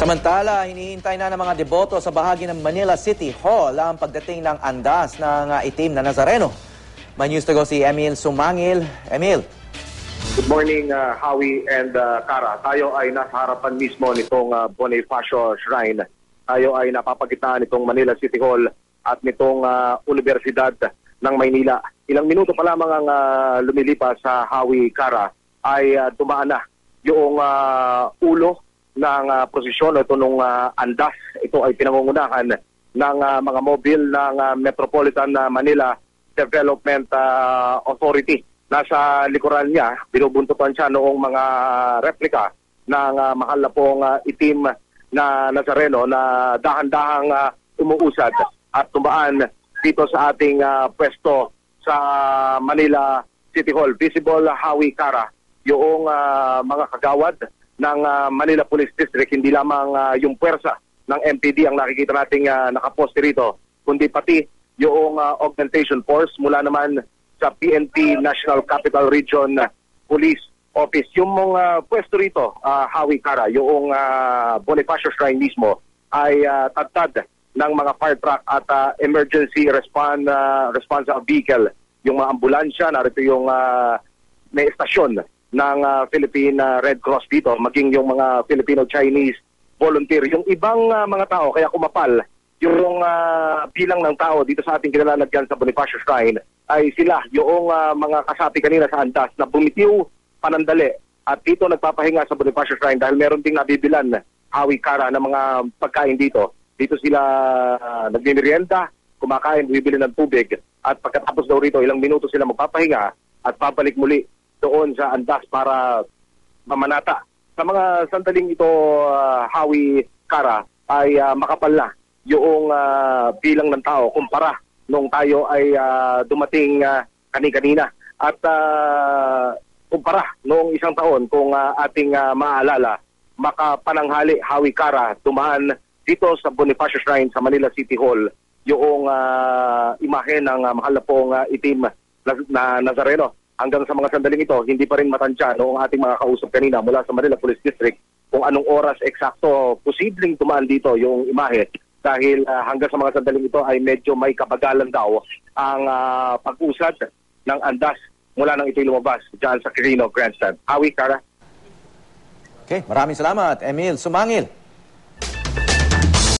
Samantala, hinihintay na ng mga deboto sa bahagi ng Manila City Hall ang pagdating ng andas ng itim na Nazareno. May news to go si Emil Sumangil. Emil. Good morning, Howie and Cara. Tayo ay nasa harapan mismo nitong Bonifacio Shrine. Tayo ay napapagitan nitong Manila City Hall at nitong Universidad ng Maynila. Ilang minuto pa lamang ang lumilipas sa Howie, Cara, ay dumaan na yung ulo ng prosesyon ito nung andas. Ito ay pinangungunahan ng mga mobil ng Metropolitan Manila Development Authority. Nasa likuran niya, binubuntutan siya noong mga replika ng mahal na pong itim na Nazareno na dahan-dahang umuusad at tumaan dito sa ating pwesto sa Manila City Hall. Visible, Howie, Cara, yung mga kagawad ng Manila Police District, hindi lamang yung puwersa ng MPD ang nakikita nating nakaposte rito, kundi pati yung augmentation force mula naman sa PNP National Capital Region Police Office. Yung mga pwesto rito, Howie, Cara, yung Bonifacio Shrine mismo ay tagtad ng mga fire truck at emergency response vehicle. Yung mga ambulansya, narito yung may estasyon ng Philippine Red Cross dito, maging yung mga Filipino-Chinese volunteer. Yung ibang mga tao, kaya kumapal yung bilang ng tao dito sa ating kinalalagyan sa Bonifacio Shrine, ay sila yung mga kasapi kanina sa andas na bumitiw panandali at dito nagpapahinga sa Bonifacio Shrine dahil meron ding nabibilan, Howie, Cara, ng mga pagkain dito. Dito sila nagmimerienda, kumakain, bibili ng tubig at pagkatapos daw rito, ilang minuto sila magpapahinga at babalik muli doon sa andas para mamanata. Sa mga sandaling ito, Howie, Cara, ay makapal na yung bilang ng tao kumpara nung tayo ay dumating kani-kanina. At kumpara noong isang taon, kung ating maalala, makapananghali, Howie, Cara, tumaan dito sa Bonifacio Shrine sa Manila City Hall yung imahe ng mahal na pong itim na Nazareno. Hanggang sa mga sandaling ito, hindi pa rin matansya noong ating mga kausap kanina mula sa Manila Police District kung anong oras eksakto posibleng tumaan dito yung imahe dahil hanggang sa mga sandaling ito ay medyo may kabagalan daw ang pag-usad ng andas mula nang ito'y lumabas dyan sa Quirino Grandstand. Howie, Cara. Okay, maraming salamat, Emil Sumangil.